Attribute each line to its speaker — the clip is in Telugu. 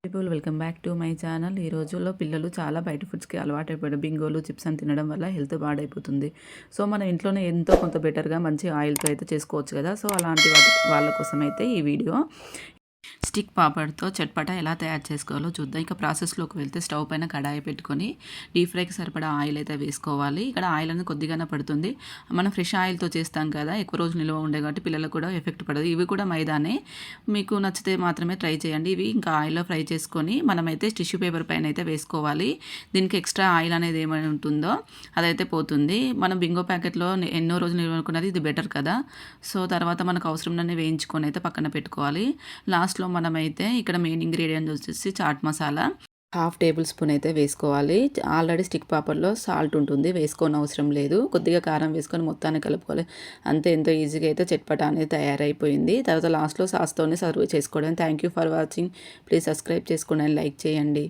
Speaker 1: People welcome back to my channel. ఈ రోజుల్లో పిల్లలు చాలా బయట ఫుడ్స్కి అలవాటైపోయారు. బింగోలు చిప్స్ అని తినడం వల్ల హెల్త్ పాడైపోతుంది. సో మనం ఇంట్లోనే ఎంతో కొంత బెటర్గా మంచి ఆయిల్తో అయితే చేసుకోవచ్చు కదా. సో అలాంటి వాళ్ళ కోసం అయితే ఈ వీడియో. స్టిక్ పాపడ్తో చట్పటా ఎలా తయారు చేసుకోవాలో చూద్దాం. ఇక ప్రాసెస్లోకి వెళ్తే స్టవ్ పైన కడాయి పెట్టుకొని డీప్ ఫ్రైకి సరిపడా ఆయిల్ అయితే వేసుకోవాలి. ఇక్కడ ఆయిల్ అనేది కొద్దిగానే పడుతుంది. మనం ఫ్రెష్ ఆయిల్తో చేస్తాం కదా, ఎక్కువ రోజులు నిల్వ ఉండే కాబట్టి పిల్లలకు కూడా ఎఫెక్ట్ పడదు. ఇవి కూడా మైదానే, మీకు నచ్చితే మాత్రమే ట్రై చేయండి. ఇవి ఇంకా ఆయిల్లో ఫ్రై చేసుకొని మనమైతే టిష్యూ పేపర్ పైన అయితే వేసుకోవాలి. దీనికి ఎక్స్ట్రా ఆయిల్ అనేది ఏమైనా ఉంటుందో అదైతే పోతుంది. మనం బింగో ప్యాకెట్లో ఎన్నో రోజులు నిల్వ అనుకున్నది ఇది బెటర్ కదా. సో తర్వాత మనకు అవసరంలోనే వేయించుకొని అయితే పక్కన పెట్టుకోవాలి. లాస్ట్లో మనమైతే ఇక్కడ మెయిన్ ఇంగ్రీడియంట్ వచ్చేసి చాట్ మసాలా 1/2 టేబుల్ స్పూన్ అయితే వేసుకోవాలి. ఆల్రెడీ స్టిక్ పాపడ్లో సాల్ట్ ఉంటుంది, వేసుకోని అవసరం లేదు. కొద్దిగా కారం వేసుకొని మొత్తాన్ని కలుపుకోవాలి. అంతే, ఎంతో ఈజీగా అయితే చట్పటా అనేది తయారైపోయింది. తర్వాత లాస్ట్లో సాస్తోనే సర్వ్ చేసుకోవడం. Thank you for watching. Please subscribe చేసుకోండి అండ్ లైక్ చేయండి.